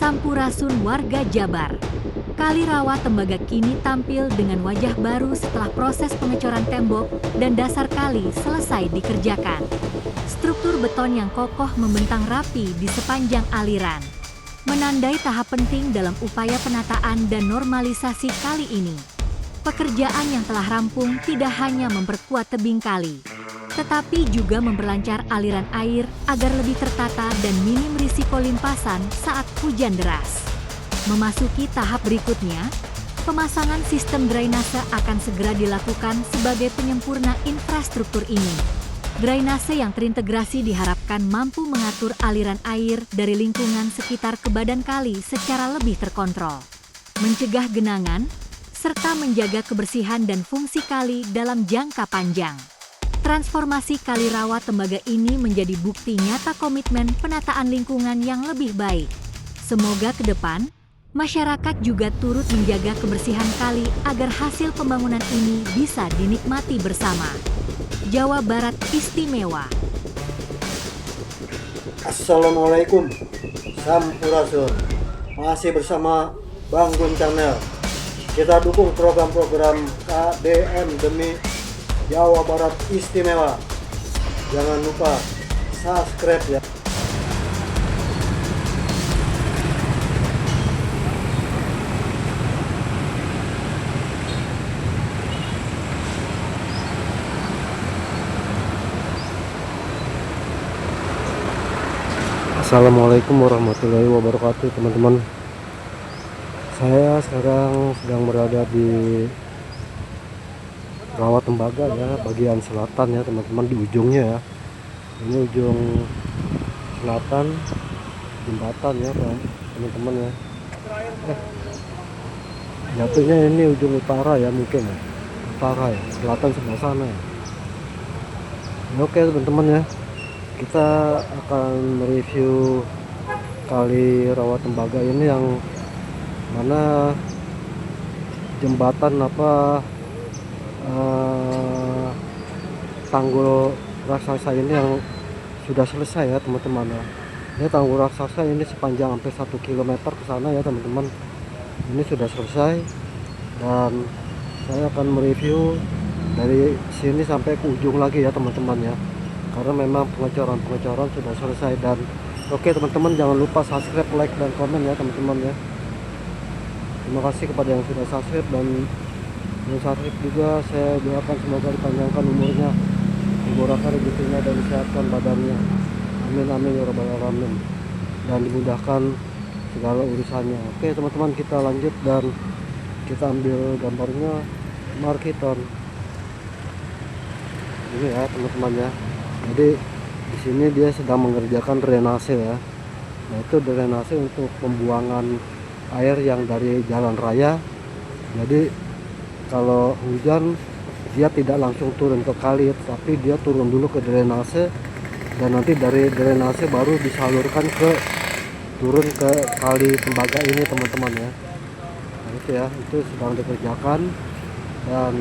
Sampurasun warga Jabar. Kali Rawa Tembaga kini tampil dengan wajah baru setelah proses pengecoran tembok dan dasar kali selesai dikerjakan. Struktur beton yang kokoh membentang rapi di sepanjang aliran, menandai tahap penting dalam upaya penataan dan normalisasi kali ini. Pekerjaan yang telah rampung tidak hanya memperkuat tebing kali, tetapi juga memperlancar aliran air agar lebih tertata dan minim risiko limpasan saat hujan deras. Memasuki tahap berikutnya, pemasangan sistem drainase akan segera dilakukan sebagai penyempurna infrastruktur ini. Drainase yang terintegrasi diharapkan mampu mengatur aliran air dari lingkungan sekitar ke badan kali secara lebih terkontrol, mencegah genangan, serta menjaga kebersihan dan fungsi kali dalam jangka panjang. Transformasi Kali Rawa Tembaga ini menjadi bukti nyata komitmen penataan lingkungan yang lebih baik. Semoga ke depan, masyarakat juga turut menjaga kebersihan kali agar hasil pembangunan ini bisa dinikmati bersama. Jawa Barat Istimewa. Assalamualaikum, Sampurasun. Masih bersama Bang Gun Channel. Kita dukung program-program KDM demi Jawa Barat Istimewa. Jangan lupa subscribe ya. Assalamualaikum warahmatullahi wabarakatuh, teman-teman. Saya sekarang sedang berada di Rawa Tembaga ya, bagian selatan ya teman-teman, di ujungnya ya. Ini ujung selatan jembatan ya teman-teman ya. Jatuhnya ini ujung utara ya, mungkin ya, utara ya, selatan sebelah sana ya. Oke teman-teman ya, kita akan mereview Kali Rawa Tembaga ini, yang mana jembatan tanggul raksasa ini yang sudah selesai ya teman-teman ya. Ini tanggul raksasa ini sepanjang hampir 1 km ke sana ya teman-teman. Ini sudah selesai dan saya akan mereview dari sini sampai ke ujung lagi ya teman-teman ya, karena memang pengecoran sudah selesai. Dan oke teman-teman, jangan lupa subscribe, like, dan komen ya teman-teman ya. Terima kasih kepada yang sudah subscribe, dan yang subscribe juga saya doakan semoga dipanjangkan umurnya, dimurahkan rezekinya, dan disehatkan badannya. Amin amin ya rabbal alamin, dan dimudahkan segala urusannya. Oke teman-teman, kita lanjut dan kita ambil gambarnya. Mari kita ini ya teman-teman ya. Jadi di sini dia sedang mengerjakan drainase ya. Nah, itu drainase untuk pembuangan air yang dari jalan raya. Jadi kalau hujan dia tidak langsung turun ke kali, tapi dia turun dulu ke drainase, dan nanti dari drainase baru disalurkan turun ke Kali Tembaga ini teman-teman ya. Nah, itu ya, itu sedang dikerjakan. Dan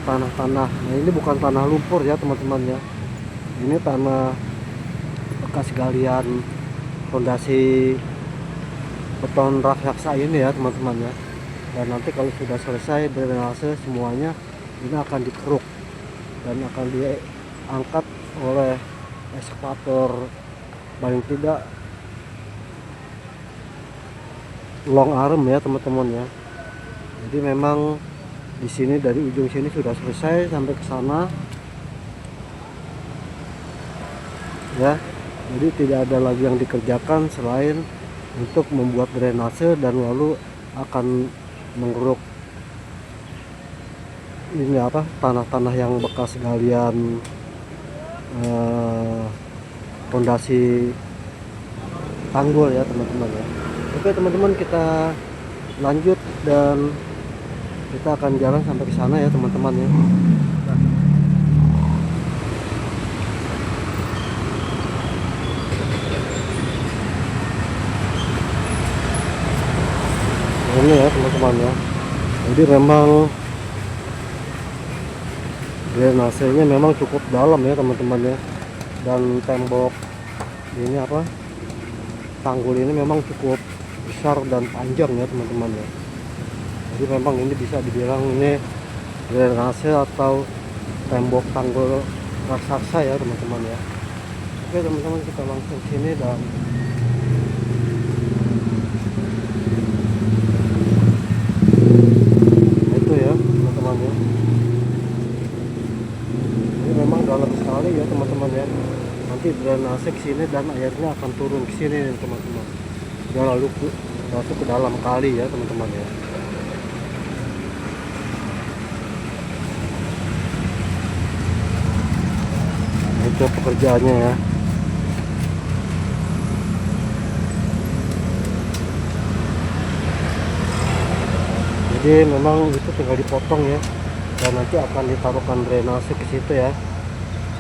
tanah-tanah, nah ini bukan tanah lumpur ya teman-teman ya, ini tanah bekas galian fondasi beton raksasa ini ya teman-teman ya. Dan nanti kalau sudah selesai drainase semuanya, ini akan dikeruk dan akan diangkat oleh ekskavator, paling tidak long arm ya teman-teman ya. Jadi memang di sini dari ujung sini sudah selesai sampai ke sana ya. Jadi tidak ada lagi yang dikerjakan selain untuk membuat drainase dan lalu akan mengeruk ini tanah-tanah yang bekas galian fondasi tanggul ya teman-teman ya. Oke teman-teman, kita lanjut dan kita akan jalan sampai ke sana ya teman-teman ya. Ini ya teman-teman ya. Jadi memang drainasenya memang cukup dalam ya teman-teman ya. Dan tembok ini tanggul ini memang cukup besar dan panjang ya teman-teman ya. Jadi memang ini bisa dibilang ini drainase atau tembok tanggul raksasa ya teman-teman ya. Oke teman-teman, kita langsung sini dan itu ya teman-teman ya. Ini memang dalam sekali ya teman-teman ya. Nanti drainase ke sini dan airnya akan turun ke sini teman-teman. Dan lalu masuk ke dalam kali ya teman-teman ya. Nah, itu pekerjaannya ya. Jadi memang itu tinggal dipotong ya, dan nanti akan ditaruhkan drainase ke situ ya,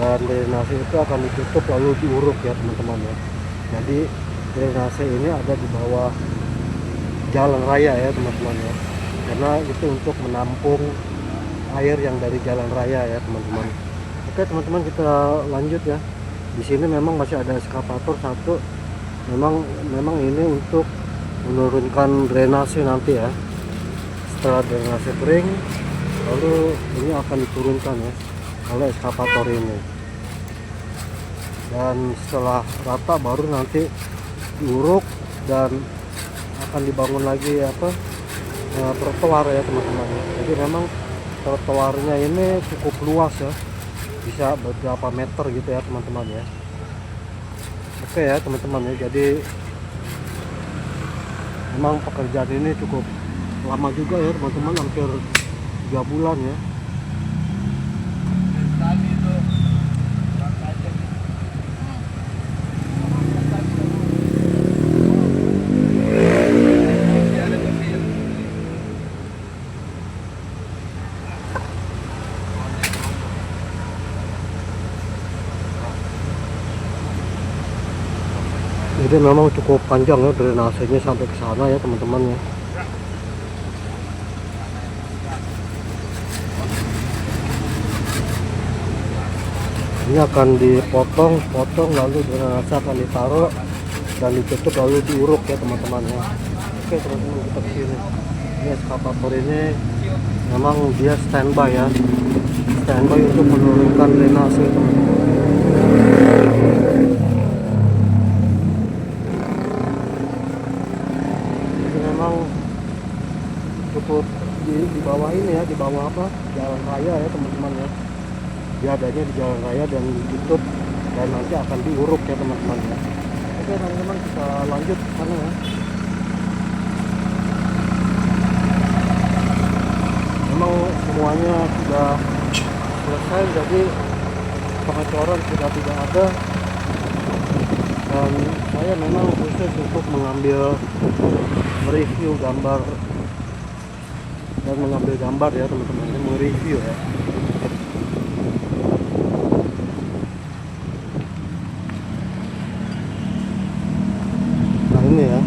dan drainase itu akan ditutup lalu diuruk ya teman-teman ya. Jadi drainase ini ada di bawah jalan raya ya teman-teman ya, karena itu untuk menampung air yang dari jalan raya ya teman-teman. Oke teman-teman, kita lanjut ya. Di sini memang masih ada eskavator satu, memang ini untuk menurunkan drainase nanti ya. Setelah drainase kering, lalu ini akan diturunkan ya oleh eskavator ini, dan setelah rata baru nanti diuruk dan akan dibangun lagi trotoar ya teman-teman. Jadi memang trotoarnya ini cukup luas ya, bisa beberapa meter gitu ya teman-teman ya. Oke ya teman-teman ya, jadi memang pekerjaan ini cukup lama juga ya teman-teman, hampir 3 bulan ya. Jadi memang cukup panjang ya drainasenya sampai ke sana ya teman-teman ya. Ini akan dipotong lalu drainase akan ditaruh dan ditutup lalu diuruk ya teman-teman ya. Oke teman-teman, kita kesini. Ini eskavator ini memang dia standby ya, standby untuk menurunkan drainase teman-teman. Jadi memang cukup di bawah ini ya, di bawah jalan raya ya teman-teman ya. Dia adanya di jalan raya dan ditutup dan nanti akan diuruk ya teman-teman ya. Oke teman-teman, kita lanjut ke sana ya. Memang semuanya sudah selesai, jadi pengecoran sudah tidak ada, dan saya memang khusus untuk mereview gambar dan mengambil gambar ya teman-teman, mereview ya. Ini ya,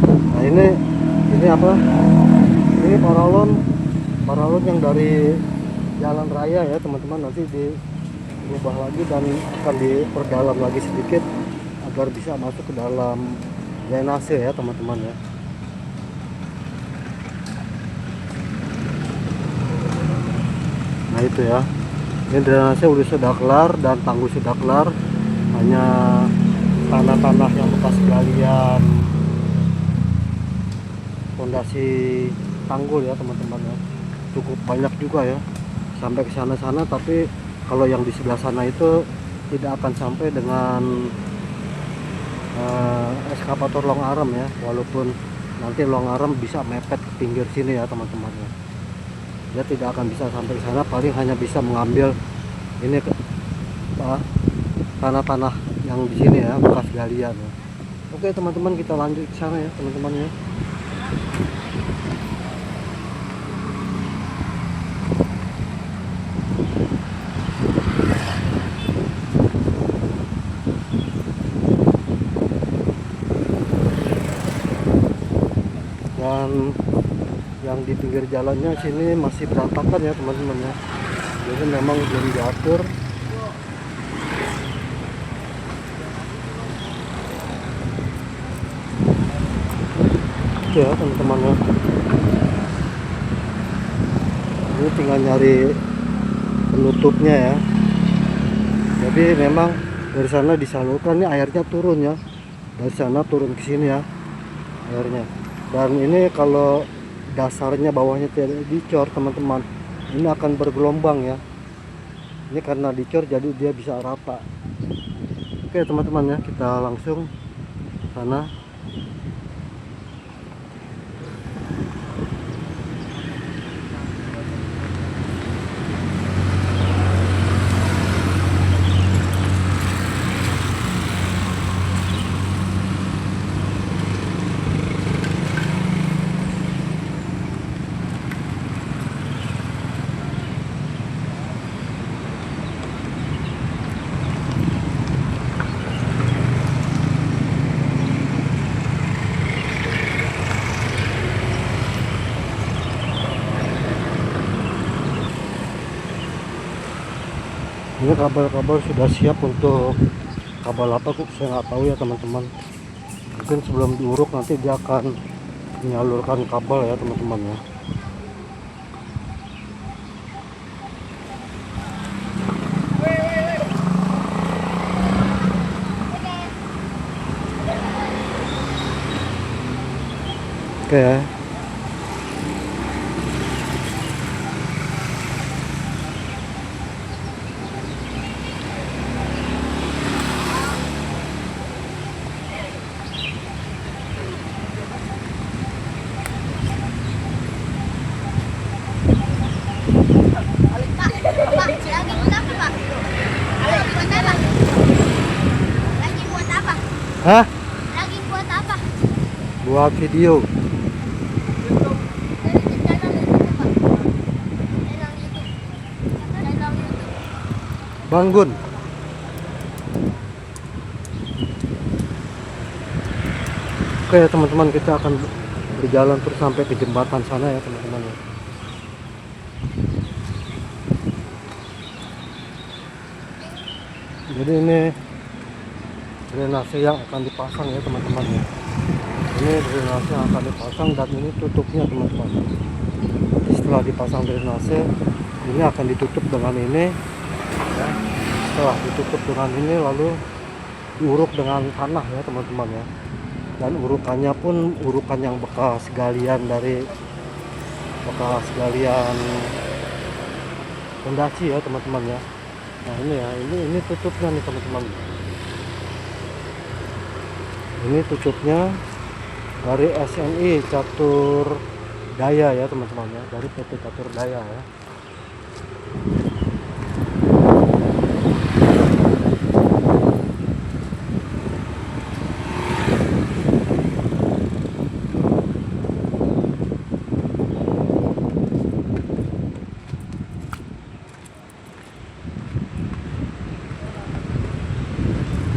nah ini apa, ini paralon yang dari jalan raya ya teman-teman, nanti diubah lagi dan akan diperdalam lagi sedikit agar bisa masuk ke dalam drainase ya teman-teman ya. Nah itu ya, ini drainase sudah kelar dan tanggul sudah kelar, hanya tanah-tanah yang bekas galian fondasi tanggul ya teman-teman ya, cukup banyak juga ya sampai ke sana-sana, tapi kalau yang di sebelah sana itu tidak akan sampai dengan eskavator long arm ya, walaupun nanti long arm bisa mepet ke pinggir sini ya teman-teman ya. Dia tidak akan bisa sampai ke sana, paling hanya bisa mengambil ini tanah-tanah yang di sini ya, bekas galian ya. Oke teman-teman, kita lanjut ke sana ya teman-teman ya. Dan yang di pinggir jalannya sini masih berantakan ya teman-teman ya, jadi memang belum diatur. gitu ya teman-teman ya. Ini tinggal nyari penutupnya ya. Jadi memang dari sana disalurkan, ini airnya turun ya, dari sana turun ke sini ya airnya. Dan ini kalau dasarnya bawahnya tidak dicor teman-teman, ini akan bergelombang ya. Ini karena dicor jadi dia bisa rata. Oke teman-teman ya, kita langsung sana. Ini kabel-kabel sudah siap untuk kabel apa kok saya nggak tahu ya teman-teman. Mungkin sebelum diuruk nanti dia akan menyalurkan kabel ya teman-teman ya. Oke ya. Hah? Lagi buat apa? Buat video. Dari channel YouTube, Pak. Channel YouTube. Channel YouTube. Bangun. Oke ya teman-teman, kita akan berjalan terus sampai ke jembatan sana ya teman-teman ya. Jadi ini drainase yang akan dipasang ya teman-teman ya. Ini drainase yang akan dipasang dan ini tutupnya teman-teman. Setelah dipasang drainase, ini akan ditutup dengan ini ya. Setelah ditutup dengan ini lalu diuruk dengan tanah ya teman-teman ya. Dan urukannya pun urukan yang bekas galian fondasi ya teman-teman ya. Nah ini ya, ini tutupnya nih teman-teman. Ini tutupnya dari SNI Catur Daya ya teman-teman ya, dari PT Catur Daya ya.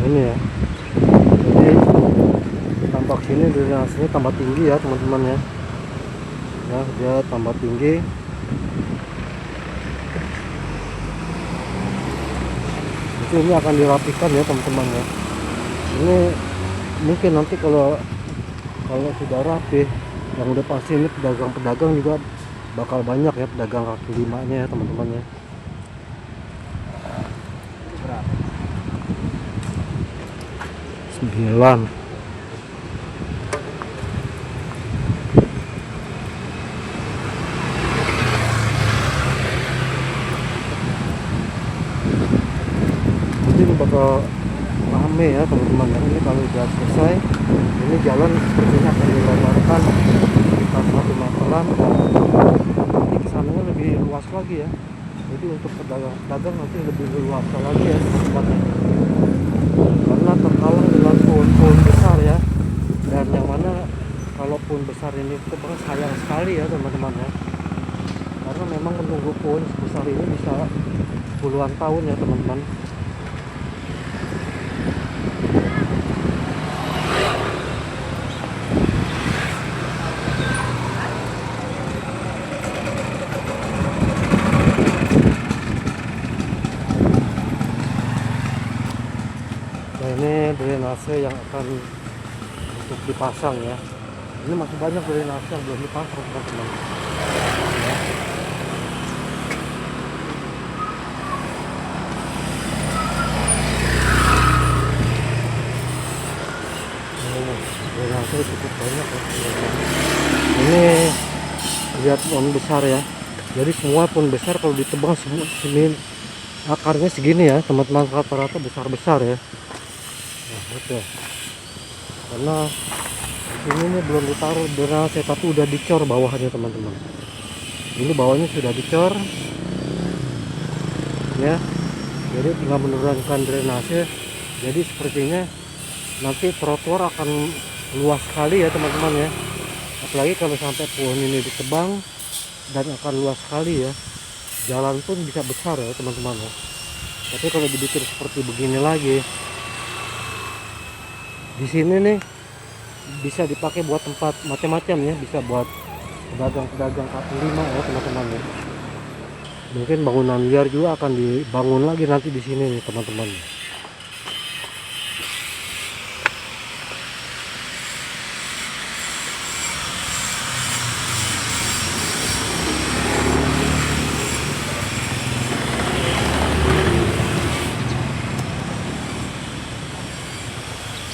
Ini ya, jadi tampak sini drainasenya tambah tinggi ya teman-teman ya. Ya dia tambah tinggi. Jadi ini akan dirapikan ya teman-teman ya. Ini mungkin nanti kalau sudah rapi, yang udah pasti ini pedagang-pedagang juga bakal banyak ya, pedagang kaki limanya ya teman-teman ya. Sembilan. Ini bakal rame ya teman-teman ya. Ini kalau sudah selesai, ini jalan sepertinya akan dilebarkan sekitar 1 meteran. Nanti kesananya lebih luas lagi ya. Jadi untuk pedagang nanti lebih luas lagi ya tempatnya. Karena terhalang dengan pohon-pohon besar ya. Dan yang mana kalau pohon besar ini itu sayang sekali ya teman-teman ya. Karena memang menunggu pohon sebesar ini bisa puluhan tahun ya teman-teman. Nah ini drainase yang akan untuk dipasang ya. Ini masih banyak drainase yang belum dipasang teman-teman. Drainase cukup banyak ya teman-teman. Ini lihat pohon besar ya. Jadi semua pohon besar kalau ditebang semua sini akarnya segini ya teman-teman, rata-rata besar-besar ya. Nah itu karena ini nih belum ditaruh drainase tapi udah dicor bawahnya teman-teman. Ini bawahnya sudah dicor ya, jadi tinggal menurunkan drainase. Jadi sepertinya nanti trotoar akan luas sekali ya teman-teman ya, apalagi kalau sampai pohon ini ditebang dan akan luas sekali ya, jalan pun bisa besar ya teman-teman ya. Tapi kalau dibikin seperti begini lagi, di sini nih bisa dipakai buat tempat macam-macam ya, bisa buat pedagang-pedagang kaki lima ya teman-teman ya. Mungkin bangunan liar juga akan dibangun lagi nanti di sini nih teman-teman.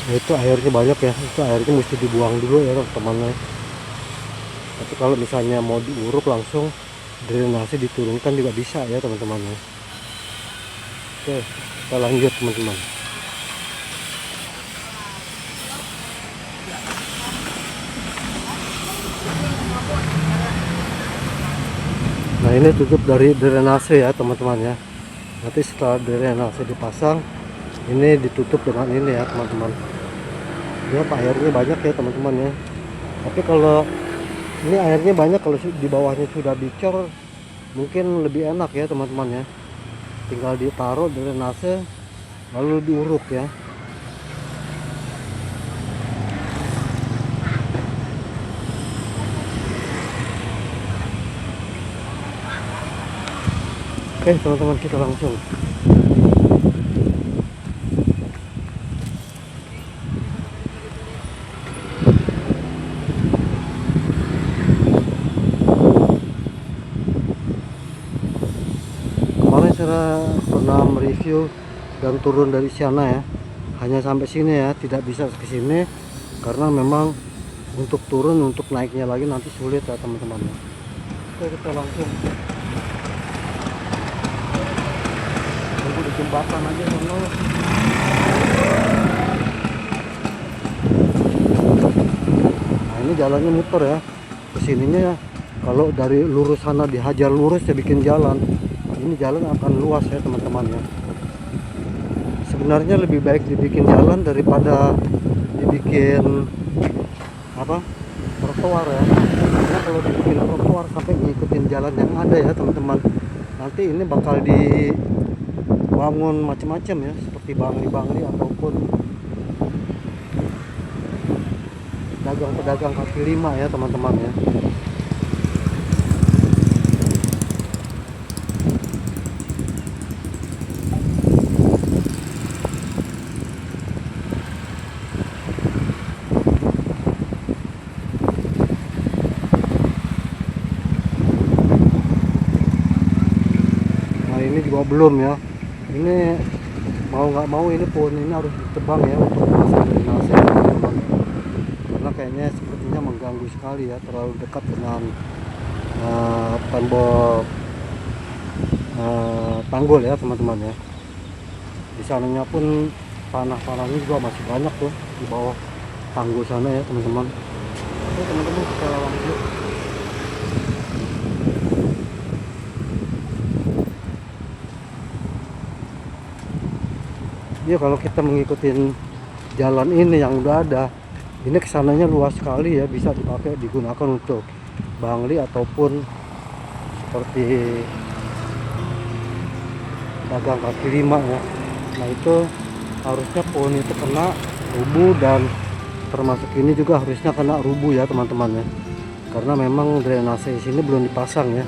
Nah, itu airnya banyak ya, itu airnya mesti dibuang dulu ya teman-teman. Tapi kalau misalnya mau diuruk langsung drainase diturunkan juga bisa ya teman-teman ya. Oke, kita lanjut teman-teman. Nah ini tutup dari drainase ya teman-teman ya. Nanti setelah drainase dipasang, ini ditutup dengan ini ya teman-teman. Ya airnya banyak ya teman-teman ya. Tapi kalau ini airnya banyak, kalau di bawahnya sudah dicor mungkin lebih enak ya teman-teman ya. Tinggal ditaruh drainase lalu diuruk ya. Oke teman-teman, kita langsung. Kemarin saya pernah mereview dan turun dari sana ya, hanya sampai sini ya, tidak bisa ke sini karena memang untuk turun, untuk naiknya lagi nanti sulit ya teman-teman. Oke, kita langsung tunggu di jembatan aja sana. Nah ini jalannya muter ya, kesininya ya. Kalau dari lurus sana dihajar lurus ya bikin jalan, ini jalan akan luas ya teman-teman ya. Sebenarnya lebih baik dibikin jalan daripada dibikin apa, trotoar ya. Karena kalau dibikin trotoar sampai ngikutin jalan yang ada ya teman-teman, nanti ini bakal dibangun macam-macam ya, seperti bangli-bangli ataupun pedagang-pedagang kaki lima ya teman-teman ya. Ini juga belum ya, ini mau nggak mau ini pohon ini harus ditebang ya untuk pasang drainase teman-teman, karena kayaknya sepertinya mengganggu sekali ya, terlalu dekat dengan tembok tanggul ya teman-teman ya. Di sananya pun tanah-tanahnya juga masih banyak tuh di bawah tanggul sana ya teman-teman. Oke teman-teman, kita lanjut. Ya kalau kita mengikuti jalan ini yang udah ada, ini kesananya luas sekali ya, bisa dipakai digunakan untuk bangli ataupun seperti dagang kaki lima ya. Nah itu harusnya pohon itu kena rubuh, dan termasuk ini juga harusnya kena rubuh ya teman-teman ya, karena memang drainase di sini belum dipasang ya,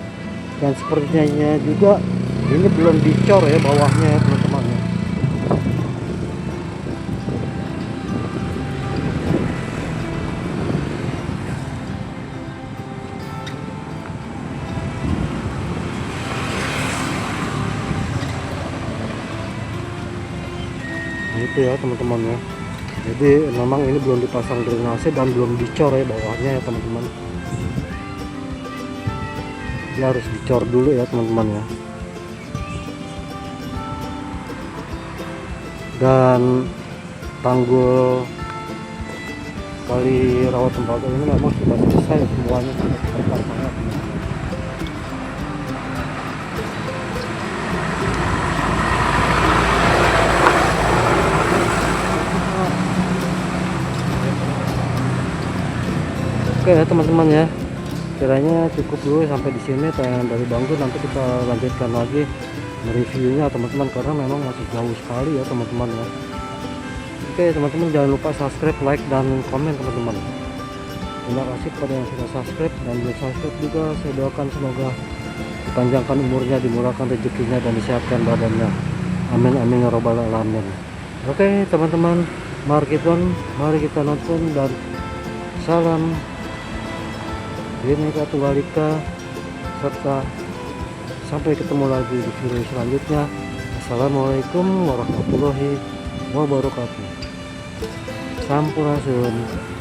dan sepertinya juga ini belum dicor ya bawahnya ya teman-teman ya. itu ya teman-teman ya. Jadi memang ini belum dipasang drainase dan belum dicor ya bawahnya ya teman-teman. Dia harus dicor dulu ya teman-teman ya. Dan tanggul kali rawa tembaga ini memang sudah selesai semuanya, sudah terpasang ya, teman-teman. Oke ya teman-teman ya, kiranya cukup dulu sampai di sini tayangan dari Banggun. Nanti kita lanjutkan lagi mereviewnya teman-teman, karena memang masih jauh sekali ya teman-teman ya. Oke teman-teman, jangan lupa subscribe, like, dan komen teman-teman. Terima kasih kepada yang sudah subscribe dan belum subscribe juga. Saya doakan semoga dipanjangkan umurnya, dimurahkan rezekinya, dan disehatkan badannya. Amin amin ya robbal alamin. Oke teman-teman, mari kita nonton, dan salam Bhinneka Tunggal Ika, serta sampai ketemu lagi di video selanjutnya. Assalamualaikum warahmatullahi wabarakatuh. Sampurasun.